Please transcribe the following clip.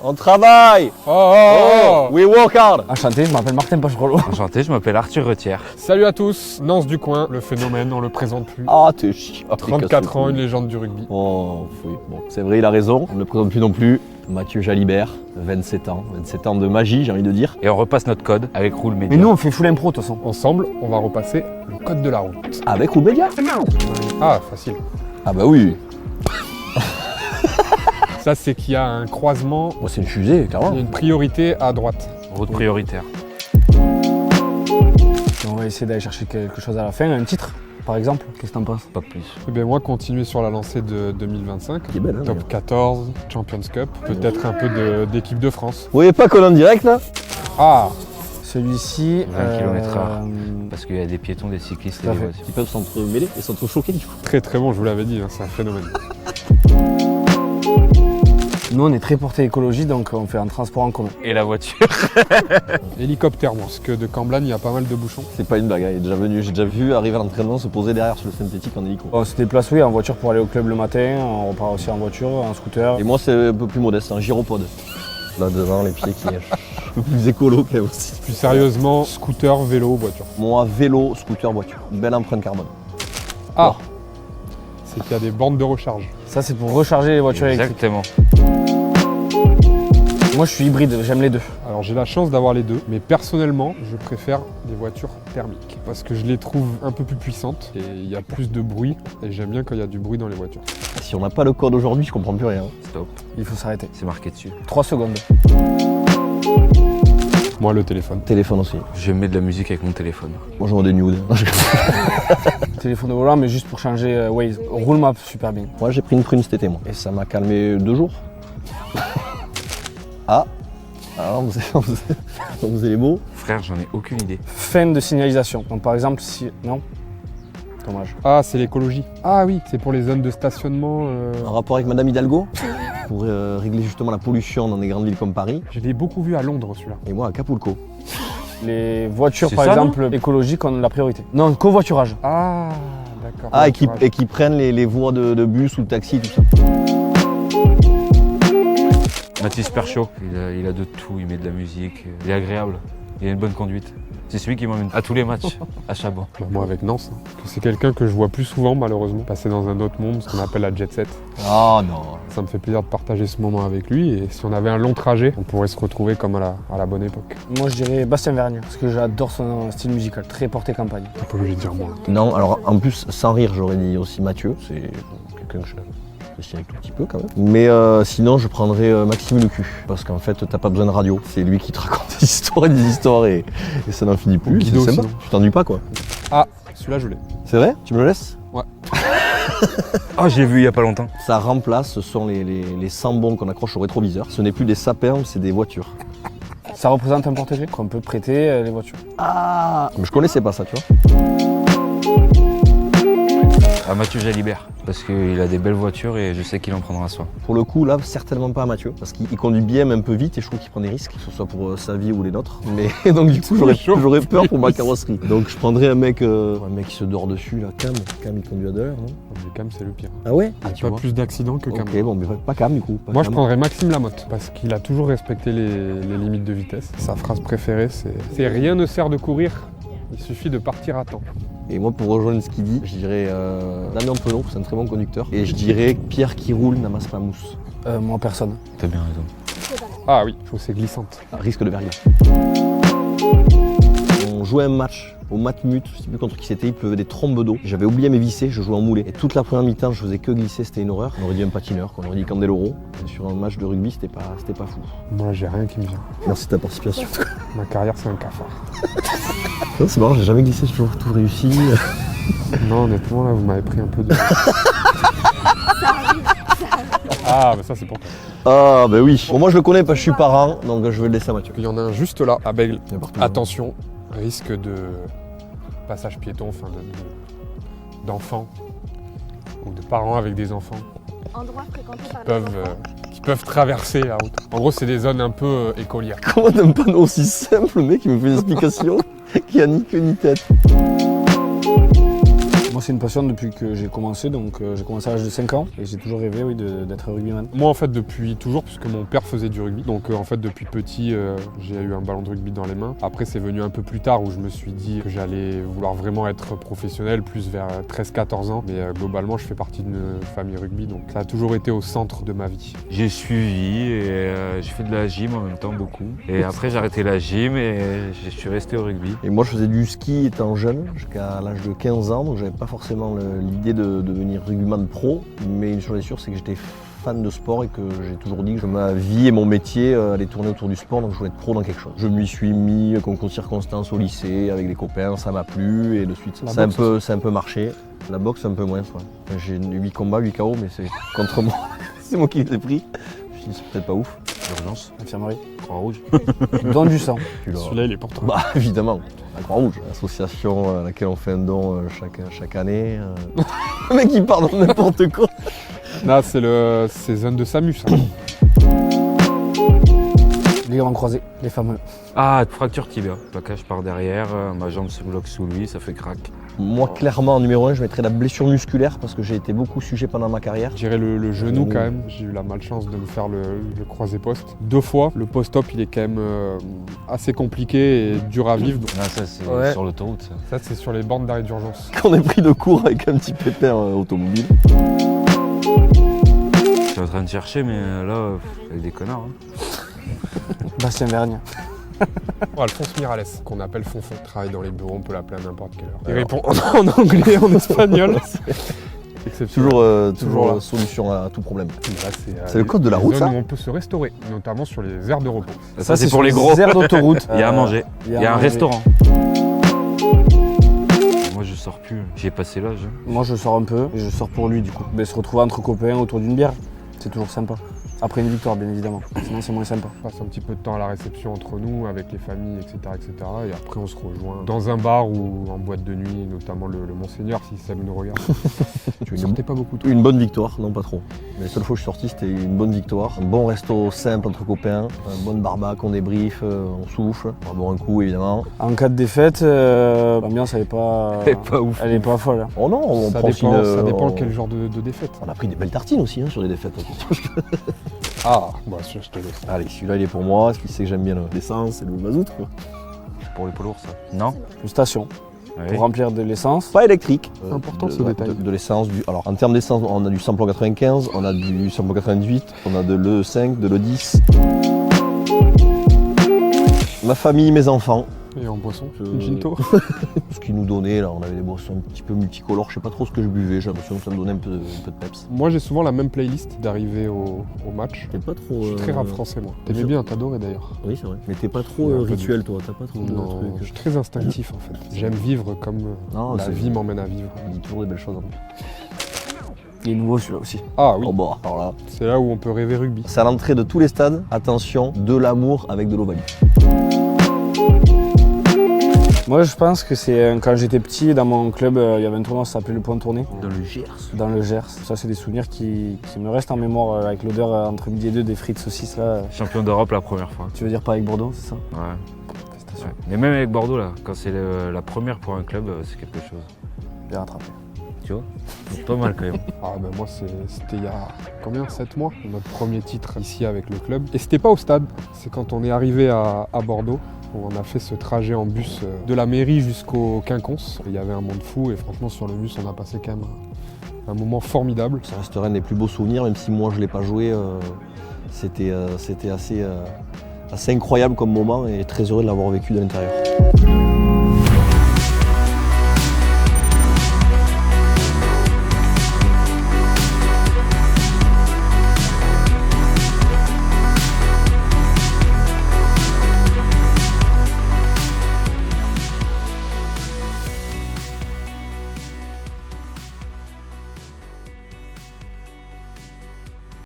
On travaille. Oh, We work hard. Enchanté, je m'appelle Martin Pachrolo. Enchanté, je m'appelle Arthur Retière. Salut à tous, Nance du coin, le phénomène, on le présente plus. Ah, t'es chiant. 34 ans, une légende du rugby. Oh, oui. Bon, c'est vrai, il a raison. On ne le présente plus non plus. Mathieu Jalibert, 27 ans. 27 ans de magie, j'ai envie de dire. Et on repasse notre code avec Roule Média. Mais nous on fait full impro de toute façon. Ensemble, on va repasser le code de la route. Avec Roubelia. Ah, facile. Ah bah oui. Ça, c'est qu'il y a un croisement, Bon, c'est une fusée, il y a clairement. une priorité à droite. Route prioritaire. Et on va essayer d'aller chercher quelque chose à la fin, un titre par exemple. Qu'est-ce que t'en penses? Pas plus. Eh bien, moi, continuer sur la lancée de 2025. Qui est belle, hein, Top 14, Champions Cup, peut-être un peu d'équipe de France. Vous voyez pas qu'on est en direct là? Ah, Celui-ci. 20 km/h. Parce qu'il y a des piétons, des cyclistes et Tout à des fait. voitures. Ils peuvent s'entremêler et s'entrechoquer du coup. très très bon, je vous l'avais dit, hein, c'est un phénomène. Nous on est très porté écologie donc on fait un transport en commun. Et la voiture. Hélicoptère, moi, parce que de Camblagne, il y a pas mal de bouchons. C'est pas une blague, hein. Il est déjà venu. J'ai déjà vu arriver à l'entraînement se poser derrière sur le synthétique en hélico. On se déplace oui en voiture pour aller au club le matin, on repart aussi en voiture, en scooter. Et moi, c'est un peu plus modeste, un gyropode. Là devant, les pieds qui. Un peu plus écolo quand même aussi. Plus sérieusement, scooter, vélo, voiture. Moi, vélo, scooter, voiture. Belle empreinte carbone. Ah, c'est qu'il y a des bornes de recharge. Ça c'est pour recharger les voitures électriques. Exactement. Moi je suis hybride, j'aime les deux. Alors j'ai la chance d'avoir les deux, mais personnellement, je préfère des voitures thermiques parce que je les trouve un peu plus puissantes et il y a plus de bruit et j'aime bien quand il y a du bruit dans les voitures. Si on n'a pas le code aujourd'hui, je comprends plus rien. Stop. Il faut s'arrêter. C'est marqué dessus. 3 secondes. Moi, le téléphone. Téléphone aussi. Je mets de la musique avec mon téléphone. Moi, j'en ai des nudes. Téléphone de volant mais juste pour changer Waze. Roule map super bien. Moi, j'ai pris une prune cet été, moi. Et ça m'a calmé 2 jours. Ah. Alors, vous avez beau. Frère, j'en ai aucune idée. Fin de signalisation. Donc par exemple si. Non. Dommage. Ah, c'est l'écologie. Ah oui, c'est pour les zones de stationnement. En rapport avec Madame Hidalgo, pour régler justement la pollution dans des grandes villes comme Paris. Je l'ai beaucoup vu à Londres, celui-là. Et moi, à Acapulco. Les voitures C'est par ça, exemple écologiques ont la priorité. Non, covoiturage. Ah, d'accord. Ah, et qui Covoiturage. prennent les voies de bus ou de taxi, tout ça. Mathis Perchaud, il a de tout, il met de la musique, il est agréable, il a une bonne conduite. C'est celui qui m'emmène à tous les matchs, à Chabon. Bah, moi avec Nance, hein. Parce que c'est quelqu'un que je vois plus souvent malheureusement, passer dans un autre monde, ce qu'on appelle la jet set. Ah non. Ça me fait plaisir de partager ce moment avec lui et si on avait un long trajet, on pourrait se retrouver comme à la bonne époque. Moi je dirais Bastien Vergniaud, parce que j'adore son style musical, très porté campagne. T'es pas obligé de dire moi. Non, alors en plus, sans rire, j'aurais dit aussi Mathieu. C'est quelqu'un que je apprécie un tout petit peu quand même. Mais sinon, je prendrais Maxime Lecu. Parce qu'en fait, t'as pas besoin de radio. C'est lui qui te raconte des histoires et ça n'en finit plus. Ou Guido, C'est sympa. sinon. Tu t'ennuies pas quoi. Ah, celui-là je l'ai. C'est vrai? Tu me le laisses? Ah, j'ai vu il y a pas longtemps. Ça remplace, ce sont les sambons qu'on accroche au rétroviseur. Ce n'est plus des sapins, c'est des voitures. Ça représente un protégé qu'on peut prêter les voitures. Ah, mais je connaissais pas ça, tu vois. À Mathieu Jalibert, parce qu'il a des belles voitures et je sais qu'il en prendra soin. Pour le coup, là, certainement pas à Mathieu, parce qu'il conduit bien, mais un peu vite, et je trouve qu'il prend des risques, que ce soit pour sa vie ou les nôtres. Mais donc du coup, j'aurais peur pour ma carrosserie. Donc je prendrais un mec qui se dort dessus, là, Cam. Cam, il conduit à 2 heures, non? Mais Cam c'est le pire. Ah ouais? Il y Ah, a tu pas vois. plus d'accidents que Cam. Ok, bon, mais pas Cam du coup. Pas Moi je Cam. prendrais Maxime Lamotte parce qu'il a toujours respecté les limites de vitesse. Sa phrase préférée c'est rien ne sert de courir, il suffit de partir à temps. Et moi, pour rejoindre ce qu'il dit, je dirais Damien Penaud, c'est un très bon conducteur. Et je dirais Pierre qui roule n'amasse pas mousse. Moi personne. T'as bien raison. Ah oui, chaussée glissante. À risque de verglas. On jouait un match au Matmut, je sais plus contre qui c'était, il pleuvait des trombes d'eau. J'avais oublié mes vissés, je jouais en moulé. Et toute la première mi-temps, je faisais que glisser, c'était une horreur. On aurait dit un patineur, on aurait dit Candeloro. Et sur un match de rugby, c'était pas fou. Moi j'ai rien qui me vient. Merci de ta participation. Ma carrière c'est un cafard. Non, c'est marrant, j'ai jamais glissé, j'ai toujours tout réussi. Non honnêtement là vous m'avez pris un peu de... Ah bah ça c'est pour toi. Ah bah oui. Bon, moi je le connais parce que je suis parent, donc je vais le laisser à Mathieu. Il y en a un juste là, à Bègle. Il y a partout. Attention, risque de passage piéton, enfin d'enfants ou de parents avec des enfants Endroit fréquenté par les enfants. qui peuvent traverser la route. En gros c'est des zones un peu écolières. Comment d'un panneau aussi simple, le mec il me fait une explication qui a ni queue ni tête. Moi c'est une passion depuis que j'ai commencé, donc j'ai commencé à l'âge de 5 ans et j'ai toujours rêvé d'être rugbyman. Moi en fait depuis toujours, puisque mon père faisait du rugby, donc en fait depuis petit j'ai eu un ballon de rugby dans les mains. Après c'est venu un peu plus tard où je me suis dit que j'allais vouloir vraiment être professionnel, plus vers 13-14 ans, mais globalement je fais partie d'une famille rugby, donc ça a toujours été au centre de ma vie. J'ai suivi et j'ai fait de la gym en même temps beaucoup. Et après j'ai arrêté la gym et je suis resté au rugby. Et moi je faisais du ski étant jeune, jusqu'à l'âge de 15 ans, donc j'avais pas forcément l'idée de devenir rugbyman pro, mais une chose est sûre, c'est que j'étais fan de sport et que j'ai toujours dit que ma vie et mon métier allaient tourner autour du sport, donc je voulais être pro dans quelque chose. Je m'y suis mis concours de circonstances au lycée avec les copains, ça m'a plu et de suite ça a un peu marché. La boxe un peu moins, ouais. J'ai 8 combats, 8 KO, mais c'est contre moi. C'est moi qui les ai pris. Je me suis dit c'est peut-être pas ouf. Urgence, Infirmerie. Croix-Rouge. Don du sang. Celui-là il est pour toi. Bah évidemment, la Croix-Rouge, l'association à laquelle on fait un don chaque année. Le mec il parle de n'importe quoi. Là c'est zone de SAMU ça. Les grands croisés, les fameux. Ah, fracture tibia. Plaquage par derrière, ma jambe se bloque sous lui, ça fait crack. Moi clairement en numéro 1 je mettrais la blessure musculaire parce que j'ai été beaucoup sujet pendant ma carrière. Je dirais le genou quand même, j'ai eu la malchance de me faire le croisé poste 2 fois. Le post-op il est quand même assez compliqué et dur à vivre. Donc, Ah, ça c'est sur l'autoroute ça. ça c'est sur les bornes d'arrêt d'urgence. On est pris de court avec un petit pépère automobile. Je suis en train de chercher mais là, avec des connards. Bastien Vergne. Alphonse Miralles, qu'on appelle Fonfon, travaille dans les bureaux, on peut l'appeler à n'importe quelle heure. Il répond en anglais, en espagnol. Exceptionnel. Toujours là. la solution à tout problème. Là, C'est le code de la route, zones ça où on peut se restaurer, notamment sur les aires de repos. Ça c'est sur pour les gros. aires d'autoroute. Il y a à manger, il y a un manger. restaurant. Moi je sors plus, j'ai passé l'âge. Moi je sors un peu et je sors pour lui du coup. Mais se retrouver entre copains autour d'une bière, c'est toujours sympa. Après une victoire bien évidemment, sinon c'est moins sympa. On passe un petit peu de temps à la réception entre nous, avec les familles, etc. Et après on se rejoint dans un bar ou en boîte de nuit, notamment le Monseigneur si ça nous regarde. Tu sortais pas beaucoup toi. Une bonne victoire, non pas trop. Mais la seule fois que je suis sorti, c'était une bonne victoire. Un bon resto simple entre copains, un bon barbac, on débrief, on souffle. On va boire un coup évidemment. En cas de défaite, l'ambiance elle est pas ouf. Elle est pas folle. Hein. Oh non, on Ça prend dépend, aussi ça dépend quel genre de défaite. On a pris des belles tartines aussi sur des défaites. Ah, bah je te laisse. Allez, celui-là il est pour moi, parce qu'il sait que j'aime bien l'essence et le mazout quoi. Pour les poids lourds ça. Non. Une station Oui. pour remplir de l'essence. Pas électrique. Important, ce détail. De l'essence. Alors en termes d'essence, on a du samplon 95, on a du samplon 98, on a de l'E5, de l'E10. Ma famille, mes enfants. Et en boisson, Je- Ginto. Ce qu'ils nous donnaient, là, on avait des boissons un petit peu multicolores, je sais pas trop ce que je buvais, j'ai l'impression que ça me donnait un peu de peps. Moi j'ai souvent la même playlist d'arrivée au match. T'es pas trop. Je suis très rap français moi. T'aimais bien, t'adorais d'ailleurs. Oui, c'est vrai. Mais t'es pas Il y trop a un peu de- rituel, toi, t'as pas trop de Non, je trucs. suis très instinctif en fait. J'aime vivre comme Non, la vie m'emmène à vivre. Il y a toujours des belles choses en plus. Il est nouveau celui-là aussi. Ah oui, Oh bah, alors là. c'est là où on peut rêver rugby. C'est à l'entrée de tous les stades, attention, de l'amour avec de l'Ovalie. Moi je pense que c'est quand j'étais petit dans mon club, il y avait un tournoi qui s'appelait le Point Tourné. Dans le Gers. Dans le Gers. Ça c'est des souvenirs qui me restent en mémoire avec l'odeur entre midi et deux des frites saucisses là. Champion d'Europe la première fois. Tu veux dire pas avec Bordeaux, c'est ça? Ouais. Félicitations. Ouais. Mais même avec Bordeaux là, quand c'est la première pour un club, c'est quelque chose. Bien rattrapé. Tu vois? C'est pas mal quand même. Ah ben moi c'était il y a combien 7 mois, notre premier titre ici avec le club. Et c'était pas au stade, c'est quand on est arrivé à Bordeaux. On a fait ce trajet en bus de la mairie jusqu'au Quinconce. Il y avait un monde fou et franchement sur le bus on a passé quand même un moment formidable. Ça restera un des plus beaux souvenirs, même si moi je l'ai pas joué. C'était assez incroyable comme moment et très heureux de l'avoir vécu de l'intérieur.